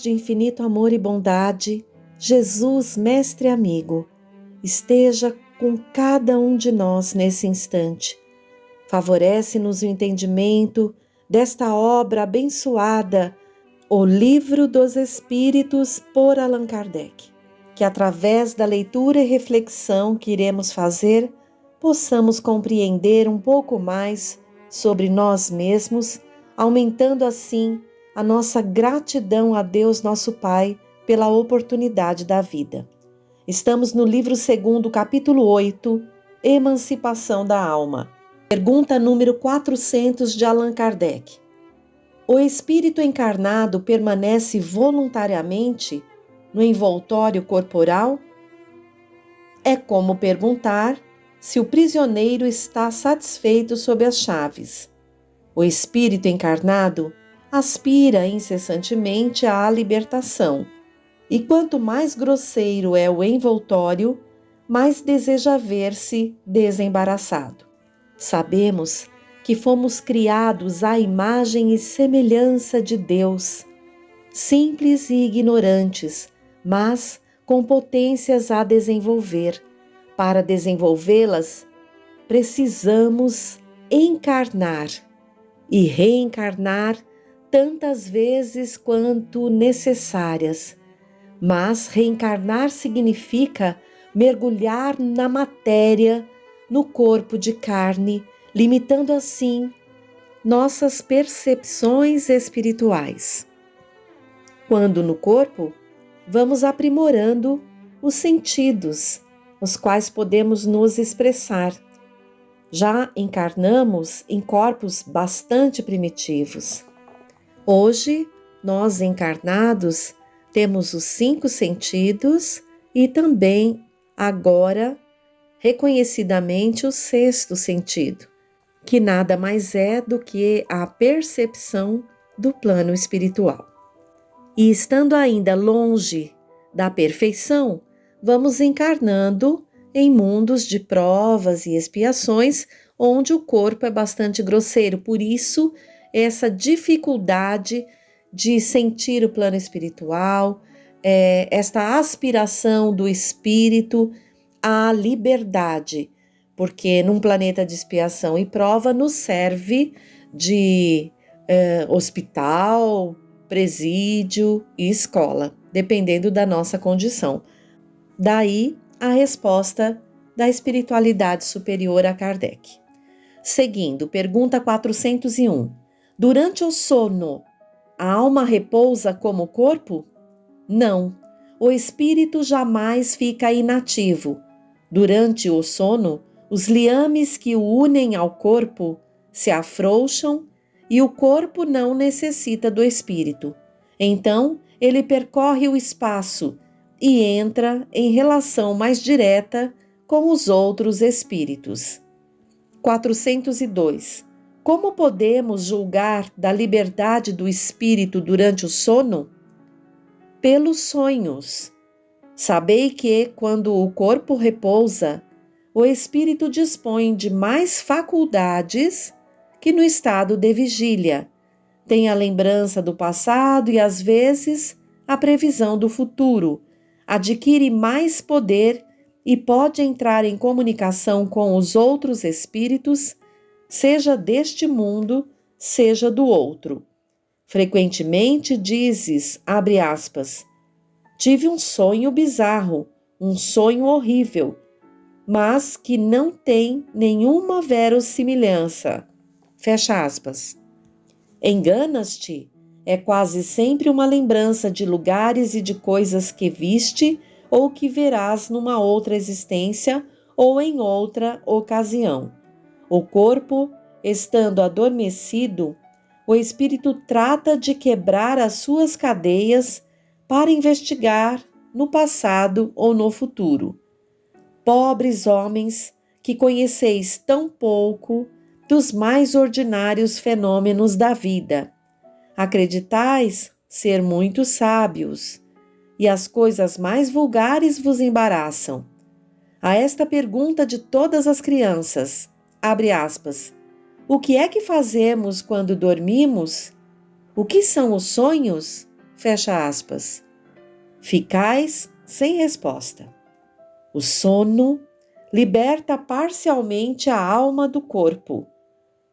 de infinito amor e bondade, Jesus, mestre amigo, esteja com cada um de nós nesse instante. Favorece-nos o entendimento desta obra abençoada, O Livro dos Espíritos, por Allan Kardec. Que através da leitura e reflexão que iremos fazer, possamos compreender um pouco mais sobre nós mesmos, aumentando assim a nossa gratidão a Deus nosso Pai pela oportunidade da vida. Estamos no livro 2º, capítulo 8, Emancipação da Alma. Pergunta número 400 de Allan Kardec. O espírito encarnado permanece voluntariamente no envoltório corporal? É como perguntar se o prisioneiro está satisfeito sob as chaves. O espírito encarnado aspira incessantemente à libertação, e quanto mais grosseiro é o envoltório, mais deseja ver-se desembaraçado. Sabemos que fomos criados à imagem e semelhança de Deus, simples e ignorantes, mas com potências a desenvolver. Para desenvolvê-las, precisamos encarnar e reencarnar tantas vezes quanto necessárias. Mas reencarnar significa mergulhar na matéria, no corpo de carne, limitando assim nossas percepções espirituais. Quando no corpo, vamos aprimorando os sentidos, os quais podemos nos expressar. Já encarnamos em corpos bastante primitivos. Hoje, nós encarnados temos os 5 sentidos e também, agora, reconhecidamente, o 6º sentido, que nada mais é do que a percepção do plano espiritual. E estando ainda longe da perfeição, vamos encarnando em mundos de provas e expiações, onde o corpo é bastante grosseiro. Por isso, essa dificuldade de sentir o plano espiritual, esta aspiração do espírito à liberdade, porque num planeta de expiação e prova nos serve de hospital, presídio e escola, dependendo da nossa condição. Daí a resposta da espiritualidade superior a Kardec. Seguindo, pergunta 401. Durante o sono, a alma repousa como o corpo? Não, o espírito jamais fica inativo. Durante o sono, os liames que o unem ao corpo se afrouxam e o corpo não necessita do espírito. Então, ele percorre o espaço e entra em relação mais direta com os outros espíritos. 402. Como podemos julgar da liberdade do espírito durante o sono? Pelos sonhos. Sabei que, quando o corpo repousa, o espírito dispõe de mais faculdades que no estado de vigília. Tem a lembrança do passado e, às vezes, a previsão do futuro. Adquire mais poder e pode entrar em comunicação com os outros espíritos, seja deste mundo, seja do outro. Frequentemente dizes, abre aspas, tive um sonho bizarro, um sonho horrível, mas que não tem nenhuma verossimilhança. Fecha aspas. Enganas-te? É quase sempre uma lembrança de lugares e de coisas que viste ou que verás numa outra existência ou em outra ocasião. O corpo, estando adormecido, o espírito trata de quebrar as suas cadeias para investigar no passado ou no futuro. Pobres homens que conheceis tão pouco dos mais ordinários fenômenos da vida. Acreditais ser muito sábios, e as coisas mais vulgares vos embaraçam. A esta pergunta de todas as crianças, abre aspas, o que é que fazemos quando dormimos? O que são os sonhos? Fecha aspas. Ficais sem resposta. O sono liberta parcialmente a alma do corpo.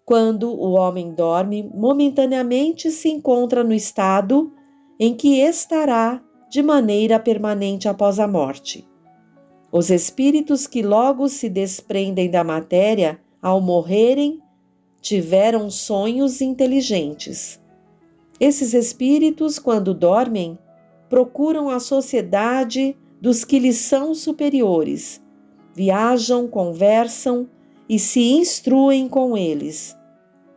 Quando o homem dorme, momentaneamente se encontra no estado em que estará de maneira permanente após a morte. Os espíritos que logo se desprendem da matéria ao morrerem tiveram sonhos inteligentes. Esses espíritos, quando dormem, procuram a sociedade dos que lhes são superiores, viajam, conversam e se instruem com eles.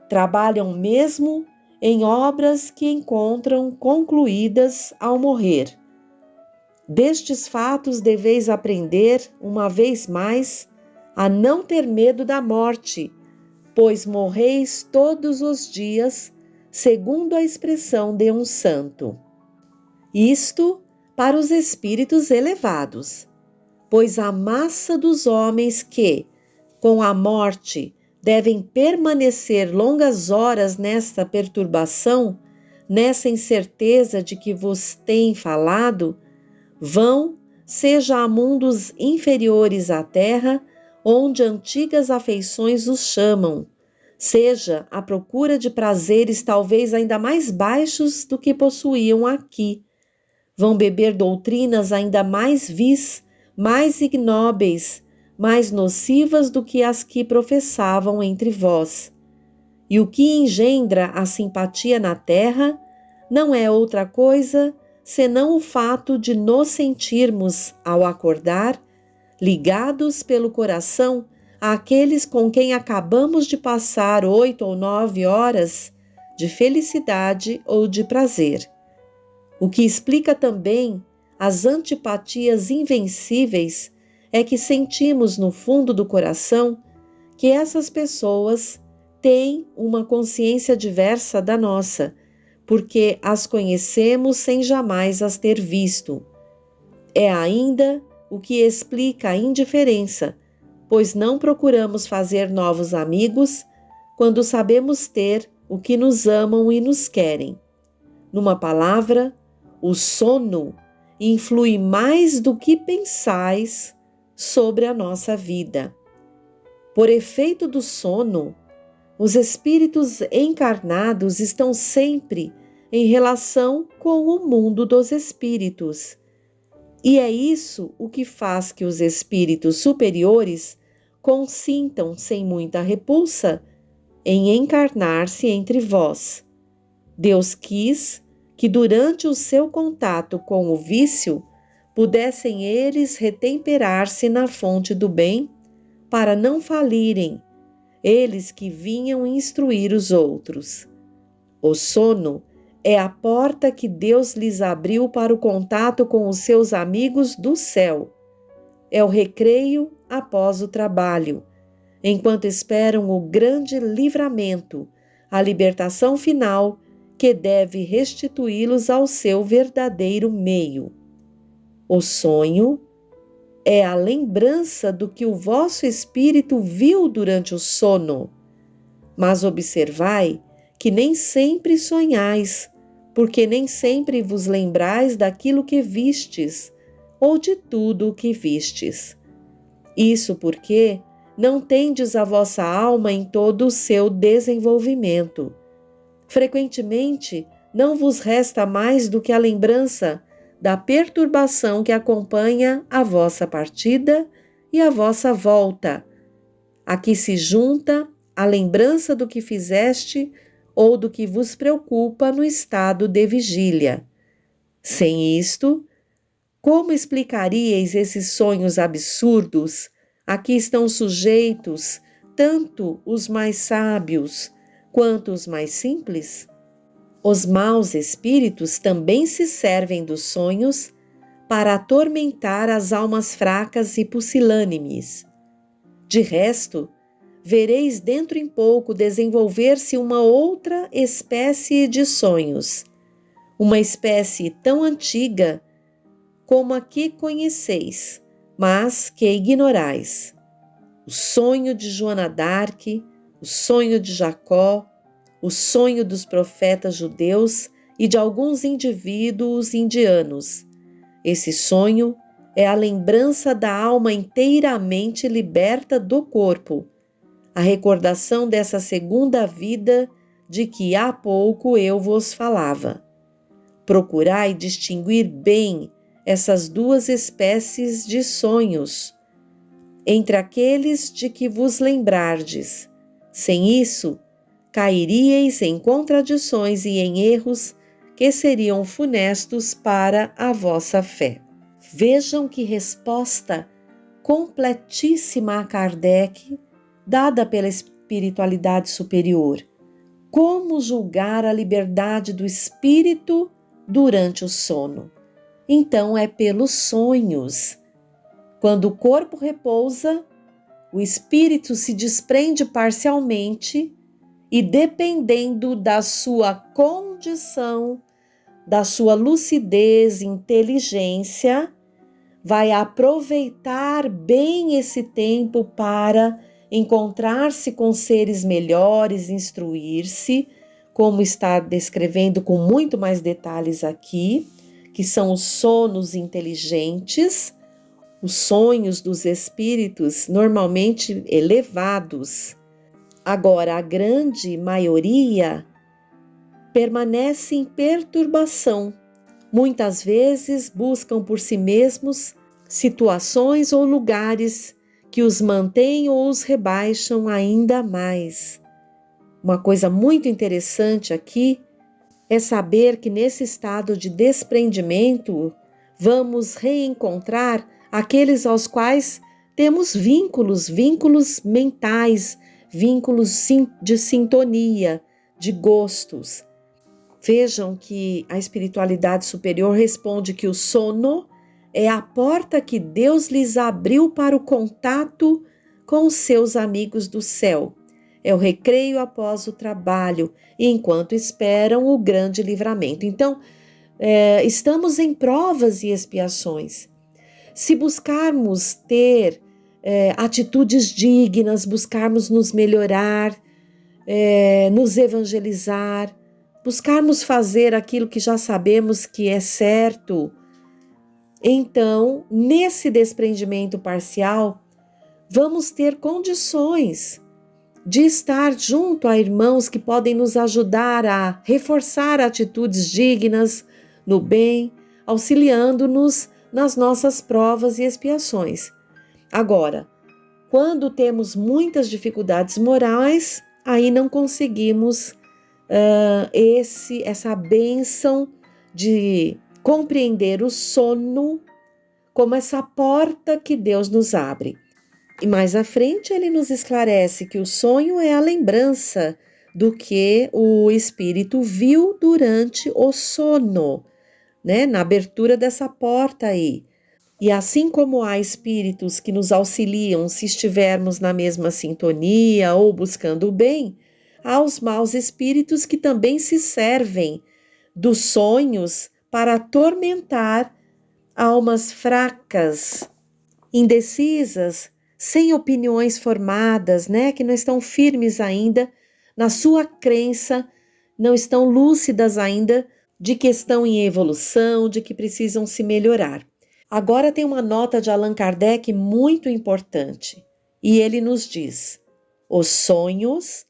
Trabalham mesmo em obras que encontram concluídas ao morrer. Destes fatos deveis aprender, uma vez mais, a não ter medo da morte, pois morreis todos os dias, segundo a expressão de um santo. Isto para os espíritos elevados, pois a massa dos homens que, com a morte, devem permanecer longas horas nesta perturbação, nessa incerteza de que vos tem falado, vão, seja a mundos inferiores à terra, onde antigas afeições os chamam, seja à procura de prazeres talvez ainda mais baixos do que possuíam aqui. Vão beber doutrinas ainda mais vis, mais ignóbeis, mais nocivas do que as que professavam entre vós. E o que engendra a simpatia na terra não é outra coisa senão o fato de nos sentirmos, ao acordar, ligados pelo coração àqueles com quem acabamos de passar 8 ou 9 horas de felicidade ou de prazer. O que explica também as antipatias invencíveis é que sentimos no fundo do coração que essas pessoas têm uma consciência diversa da nossa, porque as conhecemos sem jamais as ter visto. É ainda o que explica a indiferença, pois não procuramos fazer novos amigos quando sabemos ter o que nos amam e nos querem. Numa palavra, o sono influi mais do que pensais sobre a nossa vida. Por efeito do sono, os espíritos encarnados estão sempre em relação com o mundo dos espíritos. E é isso o que faz que os espíritos superiores consintam sem muita repulsa em encarnar-se entre vós. Deus quis que durante o seu contato com o vício pudessem eles retemperar-se na fonte do bem para não falirem, eles que vinham instruir os outros. O sono é a porta que Deus lhes abriu para o contato com os seus amigos do céu. É o recreio após o trabalho, enquanto esperam o grande livramento, a libertação final que deve restituí-los ao seu verdadeiro meio. O sonho é a lembrança do que o vosso espírito viu durante o sono. Mas observai que nem sempre sonhais, porque nem sempre vos lembrais daquilo que vistes, ou de tudo o que vistes. Isso porque não tendes a vossa alma em todo o seu desenvolvimento. Frequentemente, não vos resta mais do que a lembrança da perturbação que acompanha a vossa partida e a vossa volta. Aqui se junta a lembrança do que fizeste ou do que vos preocupa no estado de vigília. Sem isto, como explicaríeis esses sonhos absurdos a que estão sujeitos tanto os mais sábios quanto os mais simples? Os maus espíritos também se servem dos sonhos para atormentar as almas fracas e pusilânimes. De resto, vereis dentro em pouco desenvolver-se uma outra espécie de sonhos, uma espécie tão antiga como a que conheceis, mas que ignorais. O sonho de Joana d'Arc, o sonho de Jacó, o sonho dos profetas judeus e de alguns indivíduos indianos. Esse sonho é a lembrança da alma inteiramente liberta do corpo, a recordação dessa segunda vida de que há pouco eu vos falava. Procurai distinguir bem essas duas espécies de sonhos, entre aqueles de que vos lembrardes. Sem isso, cairíeis em contradições e em erros que seriam funestos para a vossa fé. Vejam que resposta completíssima a Kardec, dada pela espiritualidade superior. Como julgar a liberdade do espírito durante o sono? Então é pelos sonhos. Quando o corpo repousa, o espírito se desprende parcialmente e, dependendo da sua condição, da sua lucidez e inteligência, vai aproveitar bem esse tempo para encontrar-se com seres melhores, instruir-se, como está descrevendo com muito mais detalhes aqui, que são os sonos inteligentes, os sonhos dos espíritos normalmente elevados. Agora, a grande maioria permanece em perturbação. Muitas vezes buscam por si mesmos situações ou lugares que os mantêm ou os rebaixam ainda mais. Uma coisa muito interessante aqui é saber que nesse estado de desprendimento vamos reencontrar aqueles aos quais temos vínculos mentais, vínculos de sintonia, de gostos. Vejam que a espiritualidade superior responde que o sono é a porta que Deus lhes abriu para o contato com os seus amigos do céu. É o recreio após o trabalho, enquanto esperam o grande livramento. Então, estamos em provas e expiações. Se buscarmos ter atitudes dignas, buscarmos nos melhorar, nos evangelizar, buscarmos fazer aquilo que já sabemos que é certo, então, nesse desprendimento parcial, vamos ter condições de estar junto a irmãos que podem nos ajudar a reforçar atitudes dignas no bem, auxiliando-nos nas nossas provas e expiações. Agora, quando temos muitas dificuldades morais, aí não conseguimos essa bênção de compreender o sono como essa porta que Deus nos abre. E mais à frente ele nos esclarece que o sonho é a lembrança do que o espírito viu durante o sono, né? Na abertura dessa porta aí. E assim como há espíritos que nos auxiliam se estivermos na mesma sintonia ou buscando o bem, há os maus espíritos que também se servem dos sonhos para atormentar almas fracas, indecisas, sem opiniões formadas, né, que não estão firmes ainda na sua crença, não estão lúcidas ainda de que estão em evolução, de que precisam se melhorar. Agora tem uma nota de Allan Kardec muito importante, e ele nos diz: os sonhos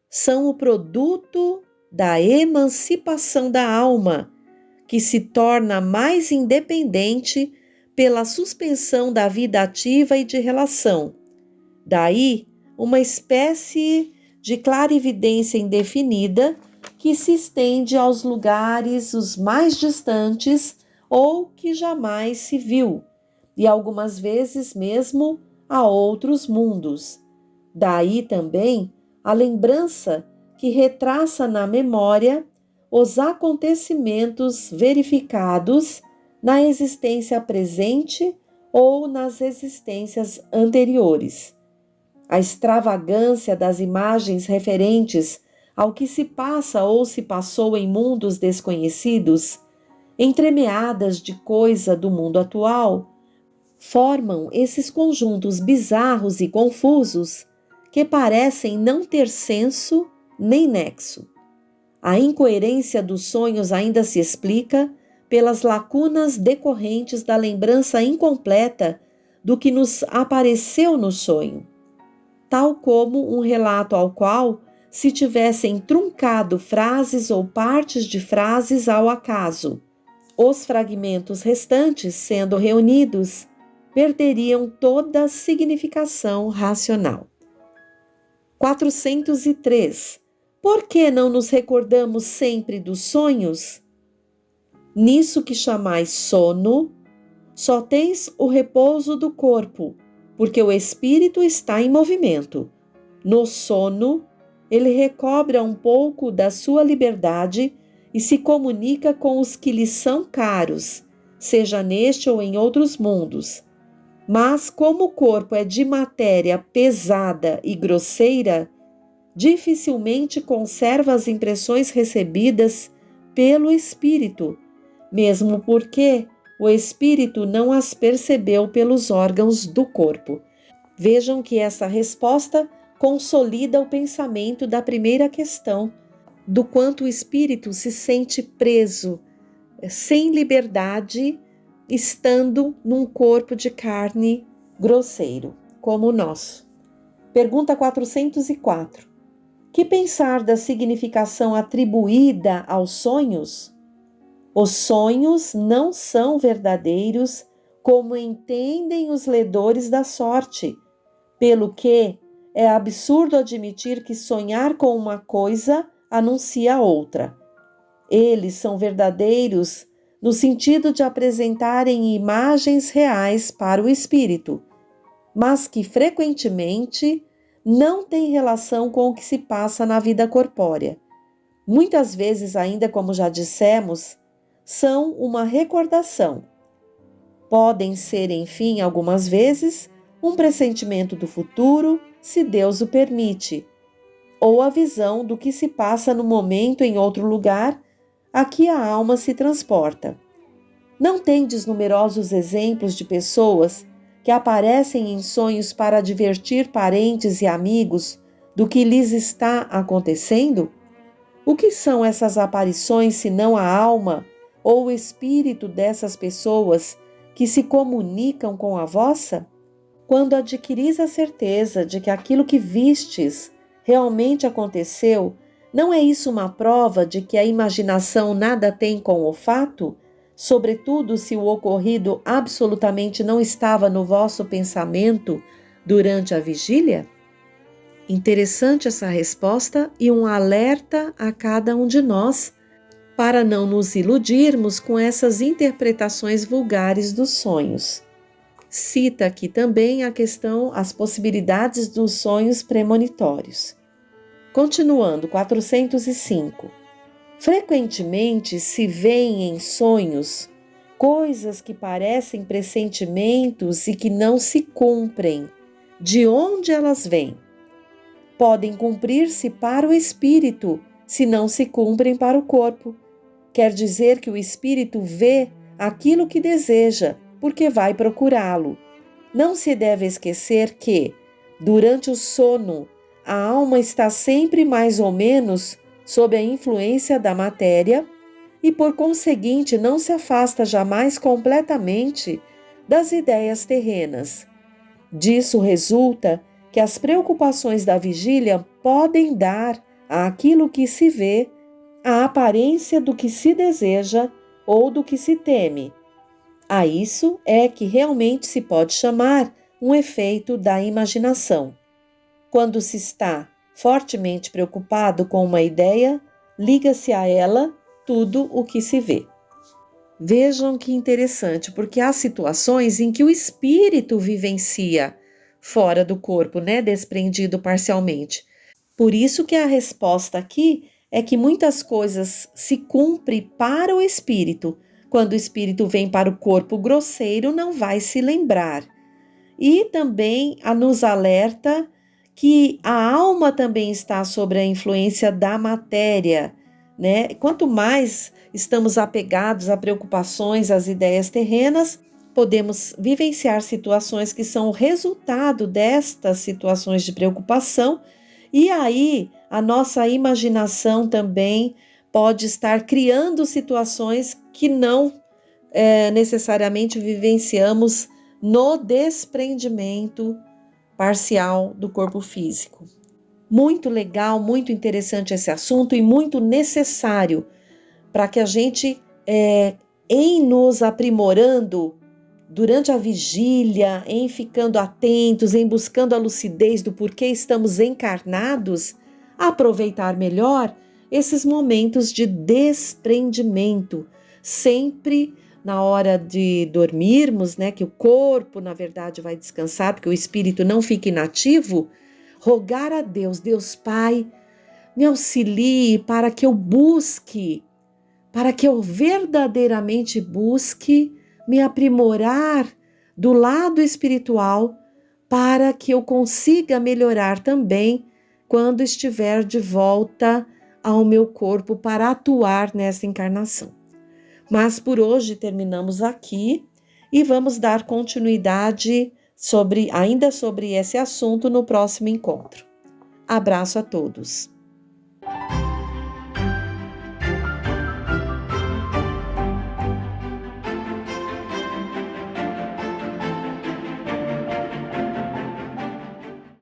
são o produto da emancipação da alma, que se torna mais independente pela suspensão da vida ativa e de relação. Daí, uma espécie de clarividência indefinida que se estende aos lugares os mais distantes ou que jamais se viu, e algumas vezes mesmo a outros mundos. Daí também a lembrança que retraça na memória os acontecimentos verificados na existência presente ou nas existências anteriores. A extravagância das imagens referentes ao que se passa ou se passou em mundos desconhecidos, entremeadas de coisa do mundo atual, formam esses conjuntos bizarros e confusos que parecem não ter senso nem nexo. A incoerência dos sonhos ainda se explica pelas lacunas decorrentes da lembrança incompleta do que nos apareceu no sonho, tal como um relato ao qual se tivessem truncado frases ou partes de frases ao acaso. Os fragmentos restantes, sendo reunidos, perderiam toda significação racional. 403. Por que não nos recordamos sempre dos sonhos? Nisso que chamais sono, só tens o repouso do corpo, porque o espírito está em movimento. No sono, ele recobra um pouco da sua liberdade e se comunica com os que lhe são caros, seja neste ou em outros mundos. Mas como o corpo é de matéria pesada e grosseira, dificilmente conserva as impressões recebidas pelo espírito, mesmo porque o espírito não as percebeu pelos órgãos do corpo. Vejam que essa resposta consolida o pensamento da primeira questão, do quanto o espírito se sente preso, sem liberdade, estando num corpo de carne grosseiro, como o nosso. Pergunta 404. Que pensar da significação atribuída aos sonhos? Os sonhos não são verdadeiros como entendem os ledores da sorte, pelo que é absurdo admitir que sonhar com uma coisa anuncia outra. Eles são verdadeiros no sentido de apresentarem imagens reais para o espírito, mas que frequentemente não têm relação com o que se passa na vida corpórea. Muitas vezes, ainda como já dissemos, são uma recordação. Podem ser, enfim, algumas vezes, um pressentimento do futuro, se Deus o permite, ou a visão do que se passa no momento em outro lugar a que a alma se transporta. Não tendes numerosos exemplos de pessoas que aparecem em sonhos para advertir parentes e amigos do que lhes está acontecendo? O que são essas aparições senão a alma ou o espírito dessas pessoas que se comunicam com a vossa? Quando adquiris a certeza de que aquilo que vistes realmente aconteceu, não é isso uma prova de que a imaginação nada tem com o fato? Sobretudo se o ocorrido absolutamente não estava no vosso pensamento durante a vigília? Interessante essa resposta e um alerta a cada um de nós para não nos iludirmos com essas interpretações vulgares dos sonhos. Cita aqui também a questão, as possibilidades dos sonhos premonitórios. Continuando, 405. Frequentemente se veem em sonhos coisas que parecem pressentimentos e que não se cumprem. De onde elas vêm? Podem cumprir-se para o espírito, se não se cumprem para o corpo. Quer dizer que o espírito vê aquilo que deseja, porque vai procurá-lo. Não se deve esquecer que, durante o sono, a alma está sempre mais ou menos sob a influência da matéria e, por conseguinte, não se afasta jamais completamente das ideias terrenas. Disso resulta que as preocupações da vigília podem dar àquilo que se vê a aparência do que se deseja ou do que se teme. A isso é que realmente se pode chamar um efeito da imaginação. Quando se está fortemente preocupado com uma ideia, liga-se a ela tudo o que se vê. Vejam que interessante, porque há situações em que o espírito vivencia fora do corpo, desprendido parcialmente. Por isso que a resposta aqui é que muitas coisas se cumprem para o espírito. Quando o espírito vem para o corpo grosseiro, não vai se lembrar. E também nos alerta que a alma também está sob a influência da matéria, Quanto mais estamos apegados a preocupações, às ideias terrenas, podemos vivenciar situações que são o resultado destas situações de preocupação, e aí a nossa imaginação também pode estar criando situações que não necessariamente vivenciamos no desprendimento parcial do corpo físico. Muito legal, muito interessante esse assunto e muito necessário para que a gente, em nos aprimorando durante a vigília, em ficando atentos, em buscando a lucidez do porquê estamos encarnados, aproveitar melhor esses momentos de desprendimento, sempre na hora de dormirmos, né, que o corpo, na verdade, vai descansar, porque o espírito não fica inativo, rogar a Deus, Deus Pai, me auxilie para que eu busque, para que eu verdadeiramente busque me aprimorar do lado espiritual, para que eu consiga melhorar também quando estiver de volta ao meu corpo para atuar nessa encarnação. Mas por hoje terminamos aqui e vamos dar continuidade ainda sobre esse assunto no próximo encontro. Abraço a todos.